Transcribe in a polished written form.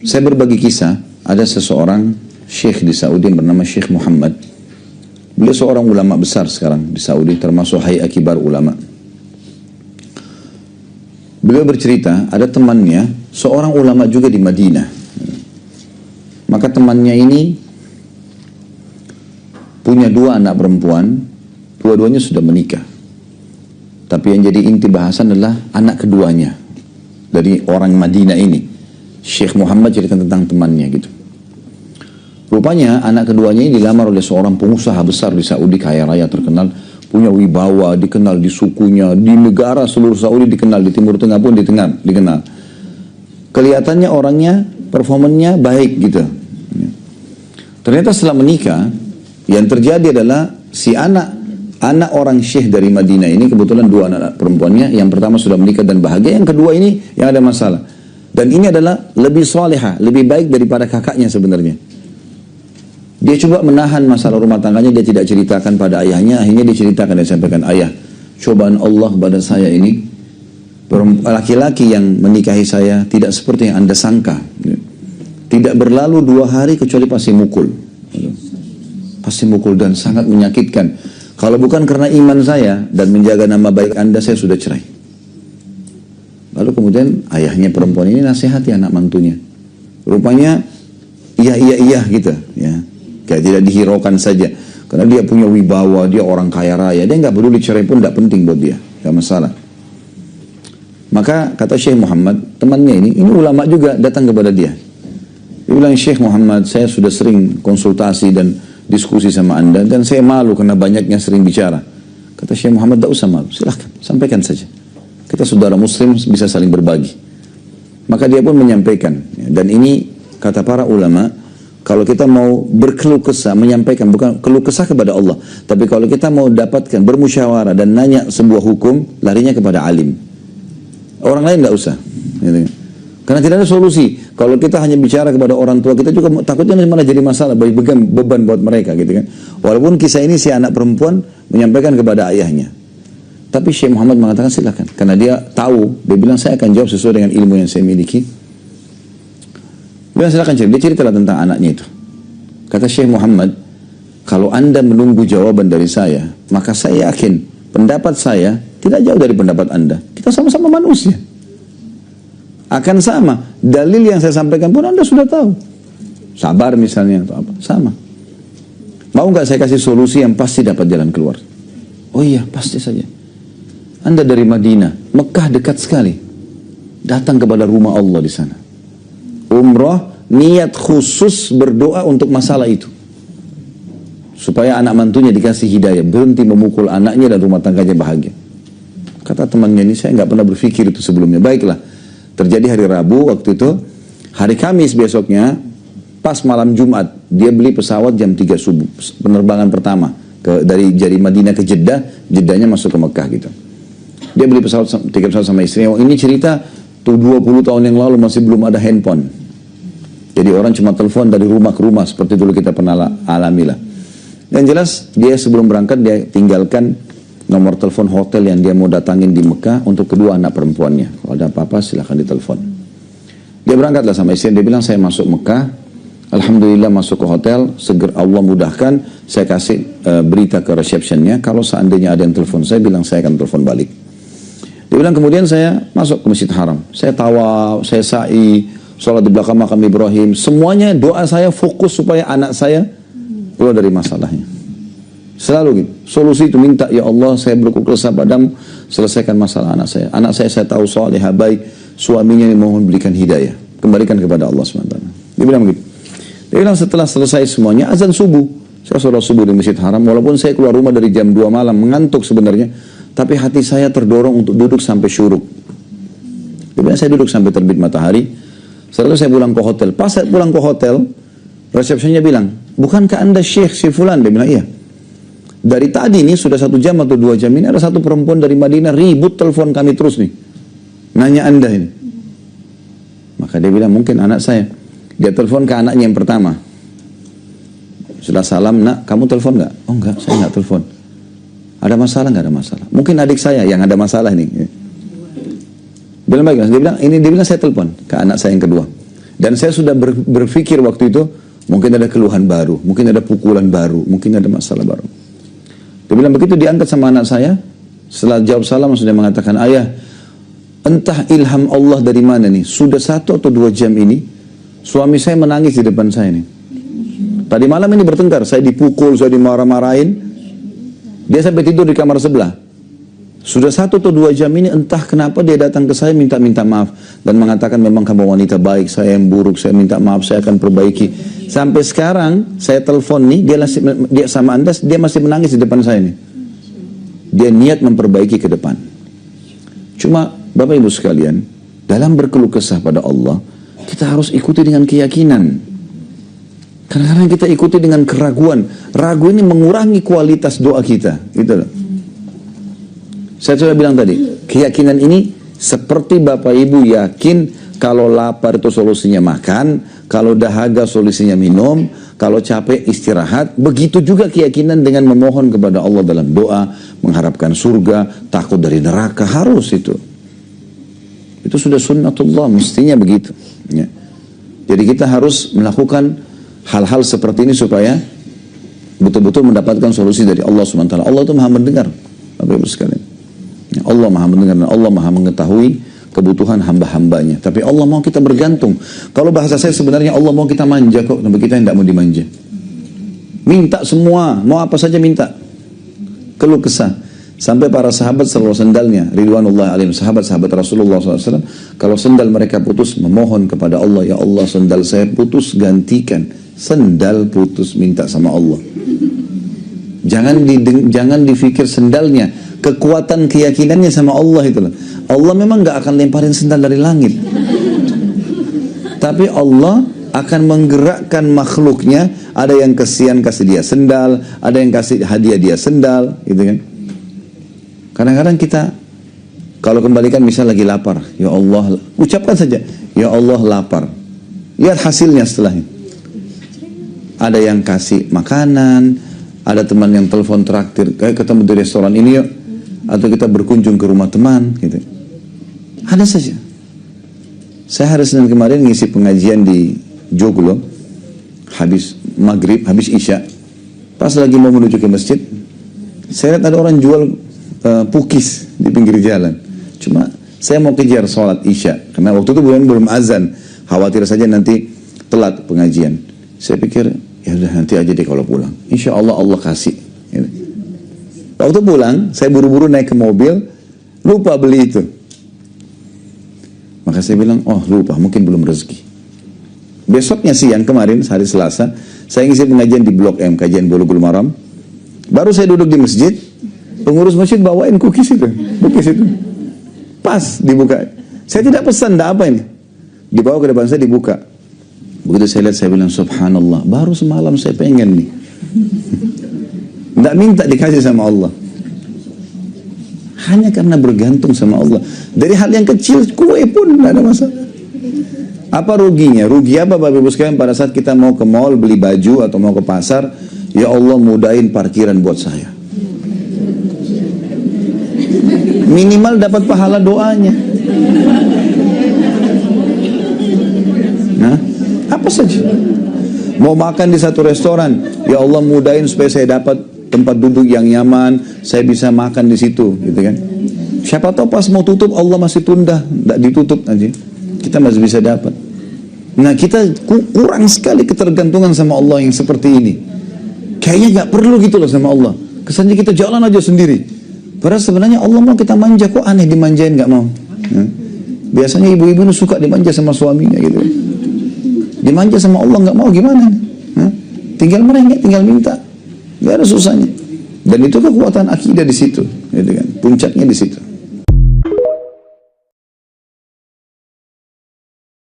Saya berbagi kisah, ada seseorang syekh di Saudi yang bernama Syekh Muhammad. Beliau seorang ulama besar sekarang di Saudi, termasuk Hay'ah Kibar Ulama. Beliau bercerita, ada temannya, seorang ulama juga di Madinah. Maka temannya ini punya 2 anak perempuan, dua-duanya sudah menikah. Tapi yang jadi inti bahasan adalah anak keduanya dari orang Madinah ini. Syekh Muhammad cerita tentang temannya gitu. Rupanya anak keduanya ini dilamar oleh seorang pengusaha besar di Saudi, kaya raya terkenal, punya wibawa, dikenal di sukunya, di negara seluruh Saudi dikenal, di Timur Tengah pun dikenal. Kelihatannya orangnya, performanya baik gitu. Ternyata setelah menikah, yang terjadi adalah si anak orang syekh dari Madinah ini, kebetulan 2 anak perempuannya, yang pertama sudah menikah dan bahagia, yang kedua ini yang ada masalah. Dan ini adalah lebih salihah, lebih baik daripada kakaknya sebenarnya. Dia coba menahan masalah rumah tangganya, dia tidak ceritakan pada ayahnya, akhirnya dia ceritakan, dia sampaikan, ayah, cobaan Allah pada saya ini, laki-laki yang menikahi saya tidak seperti yang Anda sangka. Tidak berlalu 2 hari kecuali pasti mukul. Pasti mukul dan sangat menyakitkan. Kalau bukan karena iman saya dan menjaga nama baik Anda, saya sudah cerai. Lalu kemudian ayahnya perempuan ini nasihati anak mantunya. Rupanya iya gitu ya. Kayak tidak dihiraukan saja. Karena dia punya wibawa, dia orang kaya raya. Dia nggak peduli cerai pun nggak penting buat dia, nggak masalah. Maka kata Syekh Muhammad, temannya ini ulama juga, datang kepada dia. Dia bilang, Syekh Muhammad, saya sudah sering konsultasi dan diskusi sama Anda, dan saya malu karena banyaknya sering bicara. Kata Syekh Muhammad, tidak usah malu, silahkan, sampaikan saja. Kita saudara muslim bisa saling berbagi. Maka dia pun menyampaikan. Dan ini kata para ulama, kalau kita mau berkeluh kesah, menyampaikan, bukan keluh kesah kepada Allah, tapi kalau kita mau dapatkan, bermusyawarah dan nanya sebuah hukum, larinya kepada alim. Orang lain tidak usah. Karena tidak ada solusi. Kalau kita hanya bicara kepada orang tua, kita juga takutnya malah jadi masalah, beban buat mereka gitu kan. Walaupun kisah ini si anak perempuan menyampaikan kepada ayahnya. Tapi Syekh Muhammad mengatakan silakan. Karena dia tahu, dia bilang saya akan jawab sesuai dengan ilmu yang saya miliki. Dia bilang silakan cerita. Dia ceritalah tentang anaknya itu. Kata Syekh Muhammad, kalau Anda menunggu jawaban dari saya, maka saya yakin pendapat saya tidak jauh dari pendapat Anda. Kita sama-sama manusia. Akan sama. Dalil yang saya sampaikan pun Anda sudah tahu. Sabar misalnya atau apa. Sama. Mau nggak saya kasih solusi yang pasti dapat jalan keluar? Oh iya, pasti saja. Anda dari Madinah, Mekah dekat sekali. Datang kepada rumah Allah di sana. Umrah, niat khusus berdoa untuk masalah itu. Supaya anak mantunya dikasih hidayah. Berhenti memukul anaknya dan rumah tangganya bahagia. Kata temannya ini, saya nggak pernah berpikir itu sebelumnya. Baiklah. Terjadi hari Rabu waktu itu. Hari Kamis besoknya, pas malam Jumat, dia beli pesawat jam 3 subuh. Penerbangan pertama. Dari Madinah ke Jeddah, Jeddahnya masuk ke Mekah gitu. Dia beli tiket pesawat sama istrinya. Ini cerita tuh 20 tahun yang lalu masih belum ada handphone. Jadi orang cuma telepon dari rumah ke rumah seperti dulu kita pernah alami lah. Dan jelas dia sebelum berangkat dia tinggalkan nomor telepon hotel yang dia mau datangin di Mekah untuk kedua anak perempuannya. Kalau ada apa-apa silahkan ditelepon. Dia berangkatlah sama istrinya. Dia bilang saya masuk Mekah. Alhamdulillah masuk ke hotel. Segera Allah mudahkan. Saya kasih berita ke resepsionnya. Kalau seandainya ada yang telepon saya bilang saya akan telepon balik. Dia bilang kemudian saya masuk ke Masjid Haram. Saya tawaf, saya sa'i, sholat di belakang makam Ibrahim. Semuanya doa saya fokus supaya anak saya keluar dari masalahnya. Selalu gitu. Solusi itu minta, ya Allah saya berkeluh kesah padamu, selesaikan masalah anak saya. Anak saya tahu salihah baik, suaminya yang mohon berikan hidayah. Kembalikan kepada Allah SWT. Dia bilang begitu. Dia bilang setelah selesai semuanya, azan subuh. Saya sholat subuh di Masjid Haram, walaupun saya keluar rumah dari jam 2 malam, mengantuk sebenarnya. Tapi hati saya terdorong untuk duduk sampai syuruk. Dia bilang saya duduk sampai terbit matahari. Setelah saya pulang ke hotel. Pas saya pulang ke hotel, resepsinya bilang, bukankah Anda Syekh si Fulan? Dia bilang, iya. Dari tadi nih sudah 1 jam atau 2 jam ini ada satu perempuan dari Madinah ribut telepon kami terus nih. Nanya Anda ini. Maka dia bilang mungkin anak saya. Dia telepon ke anaknya yang pertama. Sudah salam, nak kamu telepon nggak? Oh enggak, saya nggak telepon. Ada masalah nggak? Ada masalah. Mungkin adik saya yang ada masalah nih. Bilang baik, dia bilang saya telepon ke anak saya yang kedua. Dan saya sudah berpikir waktu itu, mungkin ada keluhan baru, mungkin ada pukulan baru, mungkin ada masalah baru. Dia bilang begitu diangkat sama anak saya, setelah jawab salam sudah mengatakan, ayah, entah ilham Allah dari mana nih, sudah 1 atau 2 jam ini, suami saya menangis di depan saya nih. Tadi malam ini bertengkar, saya dipukul, saya dimarah-marahin, dia sampai tidur di kamar sebelah. Sudah 1 atau 2 jam ini entah kenapa dia datang ke saya minta maaf. Dan mengatakan memang kamu wanita baik, saya yang buruk, saya minta maaf, saya akan perbaiki. Sampai sekarang saya telepon nih, dia sama Anda, dia masih menangis di depan saya nih. Dia niat memperbaiki ke depan. Cuma Bapak Ibu sekalian, dalam berkeluh kesah pada Allah, kita harus ikuti dengan keyakinan. Kadang-kadang kita ikuti dengan keraguan. Ragu ini mengurangi kualitas doa kita. Gitu loh. Saya sudah bilang tadi, keyakinan ini seperti Bapak Ibu yakin kalau lapar itu solusinya makan, kalau dahaga solusinya minum, kalau capek istirahat. Begitu juga keyakinan dengan memohon kepada Allah dalam doa, mengharapkan surga, takut dari neraka, harus itu. Itu sudah sunnatullah, mestinya begitu. Ya. Jadi kita harus melakukan hal-hal seperti ini supaya betul-betul mendapatkan solusi dari Allah SWT. Allah itu maha mendengar, Bapak Ibu sekalian. Ya, Allah maha mendengar dan Allah maha mengetahui kebutuhan hamba-hambanya. Tapi Allah mau kita bergantung. Kalau bahasa saya sebenarnya Allah mau kita manja kok, tapi kita tidak mau dimanja. Minta semua, mau apa saja minta. Keluh kesah. Sampai para sahabat selalu sendalnya, ridwanullah alaihim, sahabat-sahabat Rasulullah SAW, kalau sendal mereka putus, memohon kepada Allah, ya Allah sendal saya putus, gantikan. Sendal putus, minta sama Allah. Jangan difikir sendalnya, kekuatan keyakinannya sama Allah itu. Allah memang gak akan lemparin sendal dari langit. Tapi Allah akan menggerakkan makhluknya. Ada yang kesian kasih dia sendal, ada yang kasih hadiah dia sendal, gitu kan. Kadang-kadang kita, kalau kembalikan misal lagi lapar, ya Allah, ucapkan saja, ya Allah lapar. Lihat hasilnya setelahnya. Ada yang kasih makanan, ada teman yang telepon traktir, kayak ketemu di restoran ini yuk, atau kita berkunjung ke rumah teman, gitu. Ada saja. Saya hari Senin kemarin ngisi pengajian di Joglo, habis maghrib, habis isya. Pas lagi mau menuju ke masjid, saya lihat ada orang jual pukis di pinggir jalan. Cuma saya mau kejar sholat isya, karena waktu itu belum azan, khawatir saja nanti telat pengajian. Saya pikir ya udah nanti aja deh kalau pulang, insya Allah Allah kasih. Waktu pulang saya buru-buru naik ke mobil, lupa beli itu. Maka saya bilang, oh lupa, mungkin belum rezeki. Besoknya siang kemarin, hari Selasa, saya ngisi pengajian di Blok M, kajian Bulughul Maram. Baru saya duduk di masjid, pengurus masjid bawain cookies itu. Pas dibuka. Saya tidak pesan, tidak apa ini. Dibawa ke depan saya, dibuka. Begitu saya lihat, saya bilang, subhanallah, baru semalam saya pengen nih. Tidak minta dikasih sama Allah. Hanya karena bergantung sama Allah. Dari hal yang kecil, kue pun tidak ada masalah. Apa ruginya? Rugi apa Bapak Ibu sekalian pada saat kita mau ke mall beli baju atau mau ke pasar, ya Allah mudahin parkiran buat saya. Minimal dapat pahala doanya. Nah, apa saja. Mau makan di satu restoran, ya Allah mudahin supaya saya dapat tempat duduk yang nyaman, saya bisa makan di situ, gitu kan. Siapa tahu pas mau tutup Allah masih tunda, tidak ditutup aja, kita masih bisa dapat. Nah kita kurang sekali ketergantungan sama Allah yang seperti ini. Kayaknya nggak perlu gitu loh sama Allah. Kesannya kita jalan aja sendiri. Padahal sebenarnya Allah mau kita manja, kok aneh dimanjain nggak mau. Nah, biasanya ibu-ibu suka dimanja sama suaminya gitu. Dimanja sama Allah nggak mau gimana? Nah, tinggal merengek, tinggal minta. Gak ada susahnya. Dan itu kekuatan akidah di situ, gitu kan. Puncaknya di situ.